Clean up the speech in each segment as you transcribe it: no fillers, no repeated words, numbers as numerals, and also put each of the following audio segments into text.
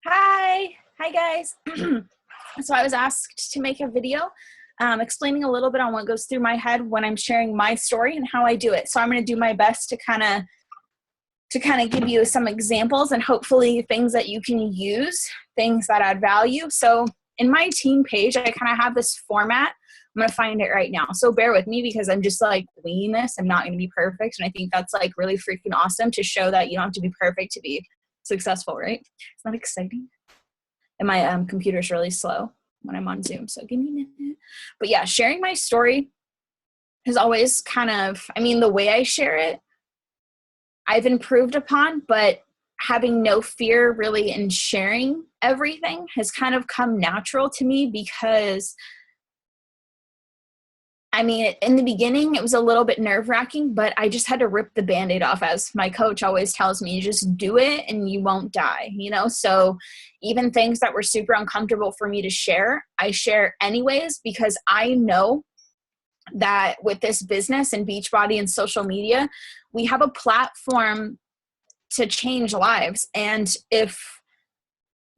Hi guys. So I was asked to make a video explaining a little bit on what goes through my head when I'm sharing my story and how I do it. So I'm going to do my best to kind of give you some examples and hopefully things that you can use, things that add value. So in my team page, I kind of have this format. I'm going to find it right now. So bear with me because I'm just like winging this. I'm not going to be perfect. And I think that's like really freaking awesome to show that you don't have to be perfect to be successful, right? It's not exciting. And my computer's really slow when I'm on Zoom, so give me a minute. But yeah, sharing my story is always the way I share it, I've improved upon, but having no fear really in sharing everything has kind of come natural to me because in the beginning, it was a little bit nerve-wracking, but I just had to rip the Band-Aid off. As my coach always tells me, you just do it and you won't die, So even things that were super uncomfortable for me to share, I share anyways because I know that with this business and Beachbody and social media, we have a platform to change lives. And if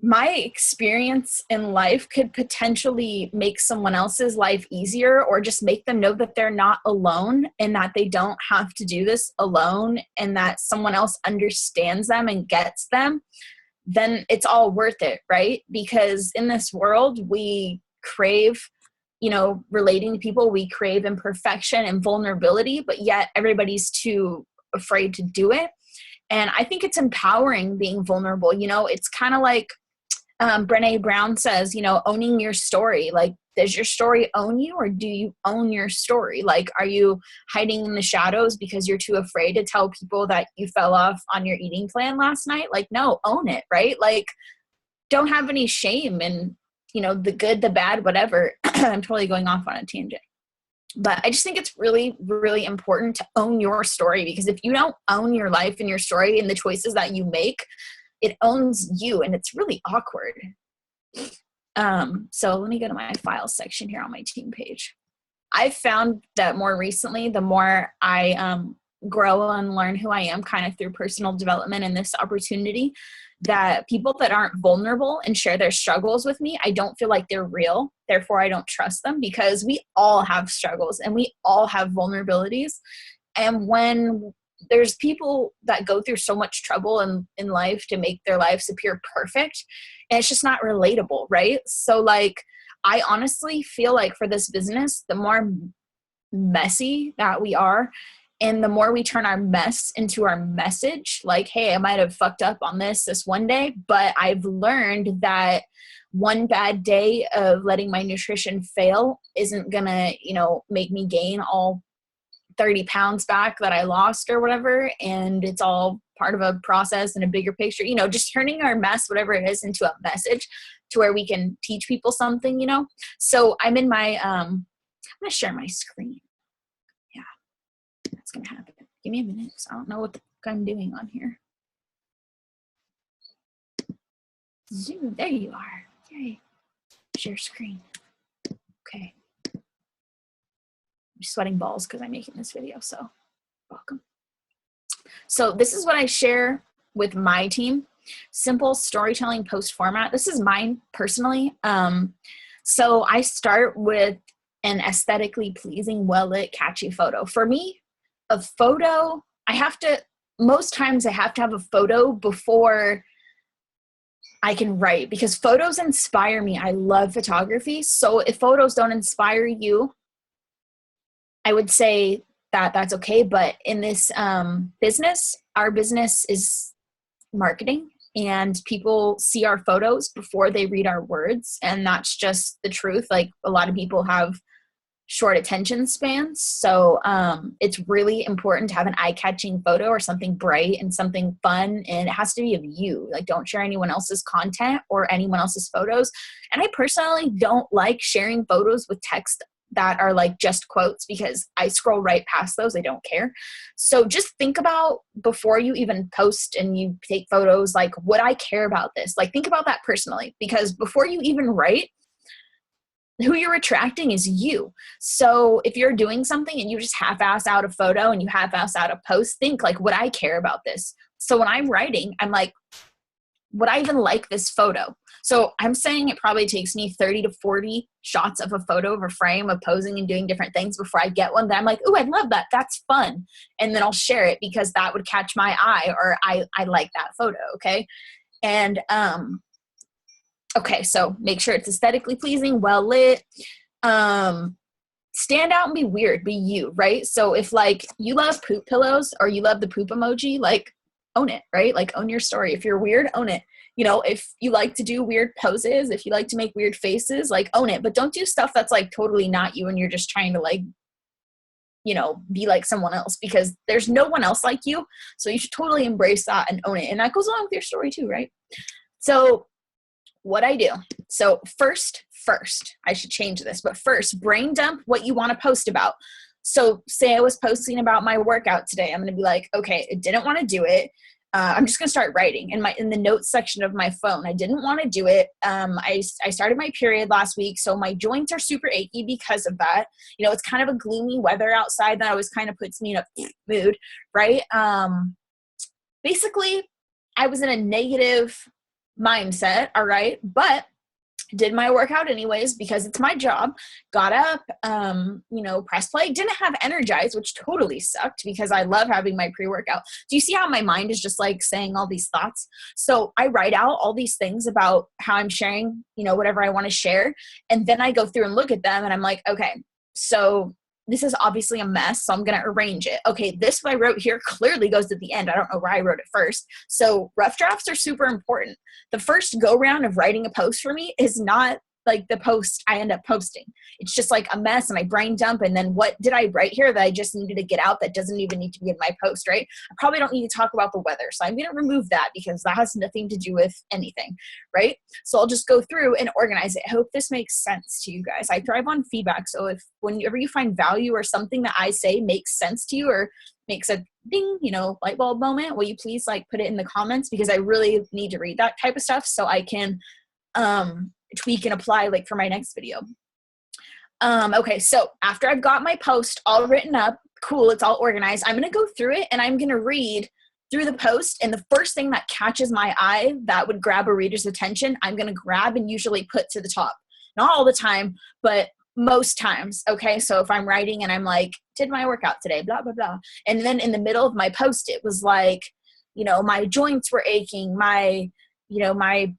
my experience in life could potentially make someone else's life easier or just make them know that they're not alone and that they don't have to do this alone and that someone else understands them and gets them, then it's all worth it, right? Because in this world, we crave, relating to people, we crave imperfection and vulnerability, but yet everybody's too afraid to do it. And I think it's empowering being vulnerable. It's kind of like, Brené Brown says, owning your story. Like, does your story own you or do you own your story? Like, are you hiding in the shadows because you're too afraid to tell people that you fell off on your eating plan last night? Like, no, own it, right? Like, don't have any shame in, the good, the bad, whatever. I'm totally going off on a tangent. But I just think it's really, really important to own your story because if you don't own your life and your story and the choices that you make, it owns you and it's really awkward. So let me go to my files section here on my team page. I've found that more recently, the more I grow and learn who I am kind of through personal development and this opportunity, that people that aren't vulnerable and share their struggles with me, I don't feel like they're real. Therefore, I don't trust them because we all have struggles and we all have vulnerabilities. And when there's people that go through so much trouble in life to make their lives appear perfect, and it's just not relatable, right? So like, I honestly feel like for this business, the more messy that we are and the more we turn our mess into our message, like, hey, I might have fucked up on this one day, but I've learned that one bad day of letting my nutrition fail isn't gonna, make me gain all 30 pounds back that I lost or whatever. And it's all part of a process and a bigger picture, just turning our mess, whatever it is, into a message to where we can teach people something, So I'm in my, I'm going to share my screen. Yeah, that's going to happen. Give me a minute. I don't know what the fuck I'm doing on here. Zoom, there you are. Yay. Share screen. Okay. I'm sweating balls because I'm making this video, so welcome. So this is what I share with my team. Simple storytelling post format. This is mine personally. So I start with an aesthetically pleasing, well-lit, catchy photo. For me, a photo, most times I have to have a photo before I can write because photos inspire me. I love photography. So if photos don't inspire you, I would say that that's okay. But in this business, our business is marketing and people see our photos before they read our words. And that's just the truth. Like, a lot of people have short attention spans. So it's really important to have an eye-catching photo or something bright and something fun. And it has to be of you. Like, don't share anyone else's content or anyone else's photos. And I personally don't like sharing photos with text that are like just quotes because I scroll right past those. I don't care. So just think about before you even post and you take photos, like, would I care about this? Like, think about that personally, because before you even write, who you're attracting is you. So if you're doing something and you just half-ass out a photo and you half-ass out a post, think like, would I care about this? So when I'm writing, I'm like, would I even like this photo? So I'm saying it probably takes me 30 to 40 shots of a photo of a frame of posing and doing different things before I get one that I'm like, oh, I love that. That's fun. And then I'll share it because that would catch my eye, or I like that photo. Okay. And, okay. So make sure it's aesthetically pleasing, well lit, stand out and be weird, be you, right? So if like you love poop pillows or you love the poop emoji, like own it, right? Like own your story. If you're weird, own it. You know, if you like to do weird poses, if you like to make weird faces, like own it, but don't do stuff that's like totally not you and you're just trying to like, you know, be like someone else, because there's no one else like you. So you should totally embrace that and own it. And that goes along with your story too, right? So what I do. So first, I should change this, but first brain dump what you want to post about. So say I was posting about my workout today. I'm going to be like, okay, I didn't want to do it. I'm just going to start writing in the notes section of my phone. I didn't want to do it. I started my period last week, so my joints are super achy because of that. You know, it's kind of a gloomy weather outside that always kind of puts me in a mood, right? Basically, I was in a negative mindset, all right? But did my workout anyways because it's my job. Got up, you know, press play. Didn't have Energize, which totally sucked because I love having my pre-workout. Do you see how my mind is just like saying all these thoughts? So I write out all these things about how I'm sharing, you know, whatever I want to share. And then I go through and look at them and I'm like, okay, so this is obviously a mess, so I'm going to arrange it. Okay, this what I wrote here clearly goes at the end. I don't know where I wrote it first. So rough drafts are super important. The first go round of writing a post for me is not like the post I end up posting. It's just like a mess and I brain dump. And then what did I write here that I just needed to get out that doesn't even need to be in my post, right? I probably don't need to talk about the weather. So I'm going to remove that because that has nothing to do with anything, right? So I'll just go through and organize it. I hope this makes sense to you guys. I thrive on feedback. So if whenever you find value or something that I say makes sense to you or makes a ding, you know, light bulb moment, will you please like put it in the comments, because I really need to read that type of stuff so I can, tweak and apply like for my next video. Okay, so after I've got my post all written up, cool, it's all organized, I'm going to go through it and I'm going to read through the post, and the first thing that catches my eye that would grab a reader's attention, I'm going to grab and usually put to the top. Not all the time, but most times. Okay, so if I'm writing and I'm like, did my workout today, blah, blah, blah. And then in the middle of my post, it was like, you know, my joints were aching, my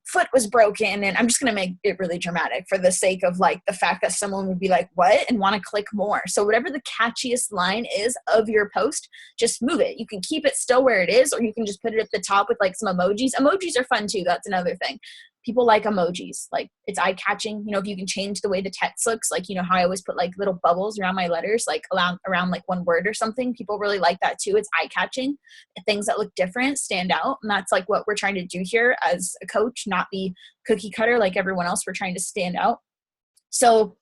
foot was broken, and I'm just going to make it really dramatic for the sake of like the fact that someone would be like, what? And want to click more. So whatever the catchiest line is of your post, just move it. You can keep it still where it is, or you can just put it at the top with like some emojis. Emojis are fun too. That's another thing. People like emojis. Like it's eye catching. You know, if you can change the way the text looks, like, you know, how I always put like little bubbles around my letters, like around like one word or something. People really like that too. It's eye catching. Things that look different stand out. And that's like what we're trying to do here as a coach, not be cookie cutter like everyone else. We're trying to stand out. So,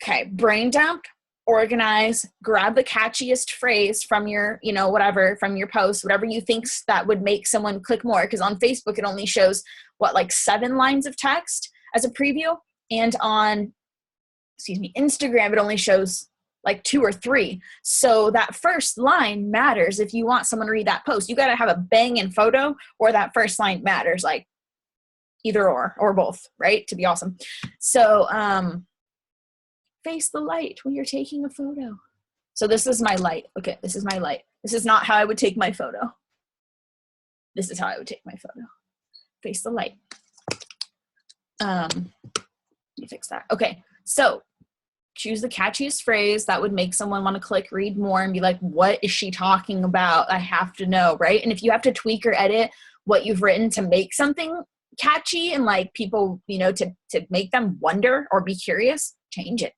okay, brain dump, organize, grab the catchiest phrase from your, you know, whatever, from your post, whatever you think that would make someone click more. Because on Facebook, it only shows like 7 lines of text as a preview. And on, Instagram, it only shows like 2 or 3. So that first line matters. If you want someone to read that post, you got to have a banging photo, or that first line matters, like either or both, right? To be awesome. So, face the light when you're taking a photo. So this is my light. Okay, this is my light. This is not how I would take my photo. This is how I would take my photo. Face the light. Let me fix that. Okay, so choose the catchiest phrase that would make someone want to click, read more, and be like, what is she talking about? I have to know, right? And if you have to tweak or edit what you've written to make something catchy and like people, you know, to make them wonder or be curious, change it.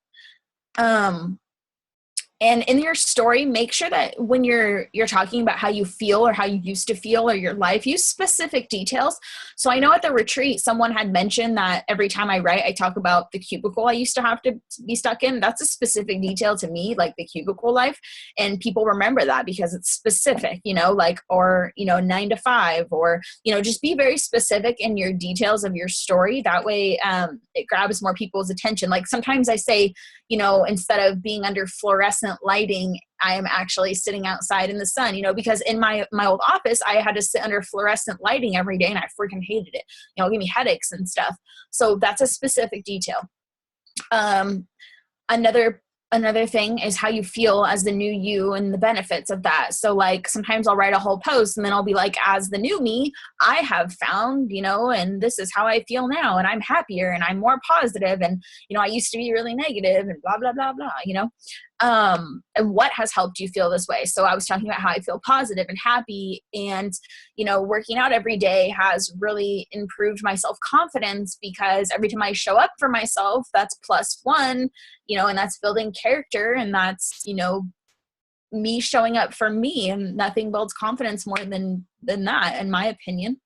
And in your story, make sure that when you're talking about how you feel or how you used to feel or your life, use specific details. So I know at the retreat, someone had mentioned that every time I write, I talk about the cubicle I used to have to be stuck in. That's a specific detail to me, like the cubicle life. And people remember that because it's specific, you know, like, or, you know, 9 to 5, or, you know, just be very specific in your details of your story. That way, it grabs more people's attention. Like sometimes I say, you know, instead of being under fluorescent fluorescent lighting, I am actually sitting outside in the sun, because in my old office, I had to sit under fluorescent lighting every day and I freaking hated it. It gave me headaches and stuff. So that's a specific detail. Another thing is how you feel as the new you and the benefits of that. So like sometimes I'll write a whole post and then I'll be like, as the new me, I have found, and this is how I feel now, and I'm happier and I'm more positive, and I used to be really negative and blah blah blah blah, and what has helped you feel this way. So I was talking about how I feel positive and happy, and working out every day has really improved my self-confidence, because every time I show up for myself, that's +1, and that's building character, and that's me showing up for me, and nothing builds confidence more than that, in my opinion.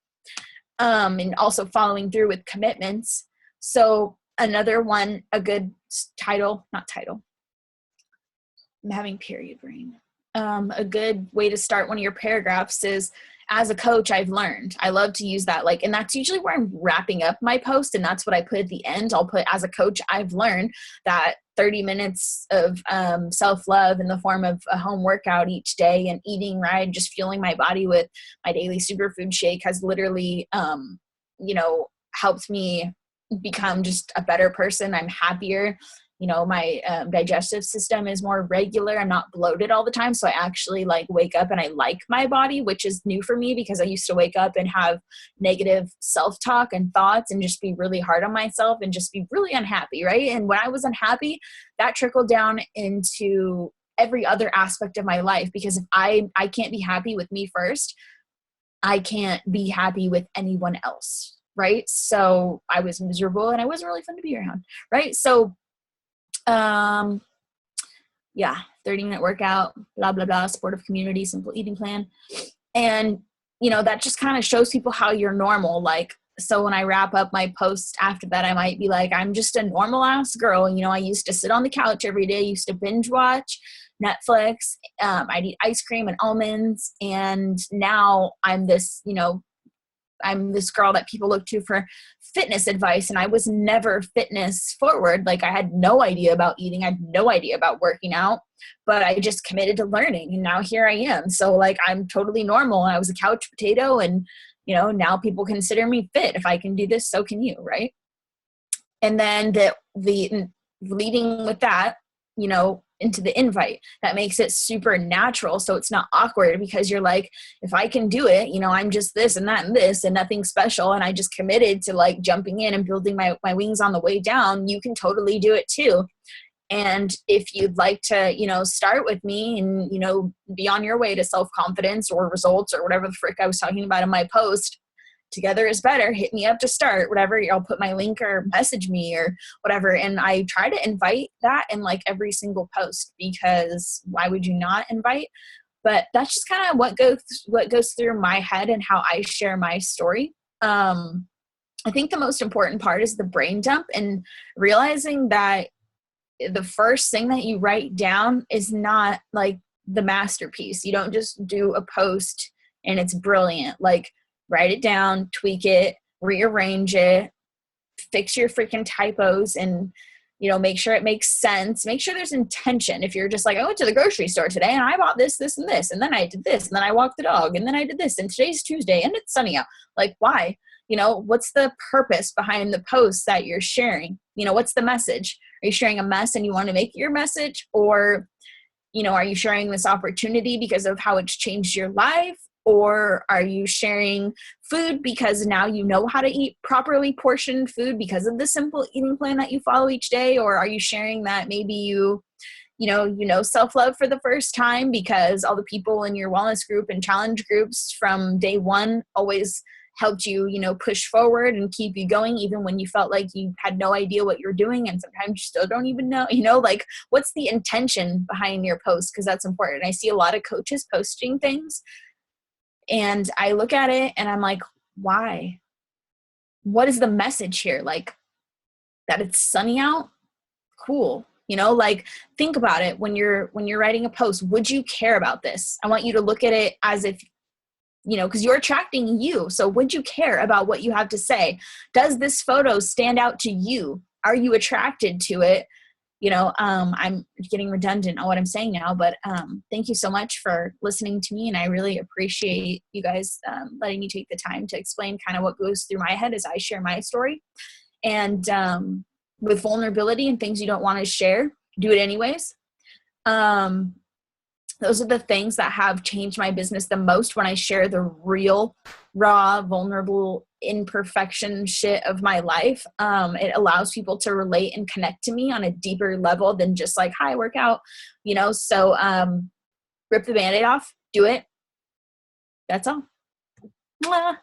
And also following through with commitments. So another one, a good I'm having period brain. A good way to start one of your paragraphs is, as a coach, I've learned. I love to use that. And that's usually where I'm wrapping up my post. And that's what I put at the end. I'll put, as a coach, I've learned that 30 minutes of self-love in the form of a home workout each day and eating right, just fueling my body with my daily superfood shake has literally, helped me become just a better person. I'm happier. My digestive system is more regular. I'm not bloated all the time. So I actually wake up and I like my body, which is new for me, because I used to wake up and have negative self-talk and thoughts and just be really hard on myself and just be really unhappy. Right. And when I was unhappy, that trickled down into every other aspect of my life, because if I can't be happy with me first, I can't be happy with anyone else. Right. So I was miserable and I wasn't really fun to be around. Right. So 30-minute workout, blah, blah, blah, supportive community, simple eating plan. And, that just kind of shows people how you're normal. So when I wrap up my post after that, I might be like, I'm just a normal ass girl. I used to sit on the couch every day, used to binge watch Netflix. I'd eat ice cream and almonds. And now I'm this, I'm this girl that people look to for fitness advice, and I was never fitness forward. I had no idea about eating. I had no idea about working out, but I just committed to learning, and now here I am. So I'm totally normal, and I was a couch potato, and now people consider me fit. If I can do this, so can you, right? And then the leading with that, into the invite, that makes it super natural. So it's not awkward, because you're like, if I can do it, I'm just this and that and this and nothing special, and I just committed to jumping in and building my wings on the way down, you can totally do it too. And if you'd like to, start with me and, be on your way to self-confidence or results or whatever the frick I was talking about in my post, together is better, hit me up to start, whatever. I'll put my link or message me or whatever. And I try to invite that in every single post, because why would you not invite? But that's just kind of what goes through my head and how I share my story. I think the most important part is the brain dump, and realizing that the first thing that you write down is not the masterpiece. You don't just do a post and it's brilliant. Write it down, tweak it, rearrange it, fix your freaking typos, and, make sure it makes sense. Make sure there's intention. If you're just I went to the grocery store today and I bought this, this, and this, and then I did this, and then I walked the dog, and then I did this, and today's Tuesday, and it's sunny out. Why? What's the purpose behind the post that you're sharing? What's the message? Are you sharing a mess and you want to make it your message? Or, are you sharing this opportunity because of how it's changed your life? Or are you sharing food because now you know how to eat properly portioned food because of the simple eating plan that you follow each day? Or are you sharing that maybe you self-love for the first time because all the people in your wellness group and challenge groups from day one always helped you, push forward and keep you going, even when you felt like you had no idea what you're doing, and sometimes you still don't even know, what's the intention behind your post? Because that's important. I see a lot of coaches posting things, and I look at it and I'm like, why? What is the message here? That it's sunny out? Cool. Think about it when you're writing a post. Would you care about this? I want you to look at it as if, because you're attracting you. So would you care about what you have to say? Does this photo stand out to you? Are you attracted to it? I'm getting redundant on what I'm saying now, but thank you so much for listening to me. And I really appreciate you guys letting me take the time to explain kind of what goes through my head as I share my story. And with vulnerability and things you don't want to share, do it anyways. Those are the things that have changed my business the most, when I share the real, raw, vulnerable, imperfection shit of my life. It allows people to relate and connect to me on a deeper level than just like, hi, workout, so rip the Band-Aid off, do it. That's all. Mwah.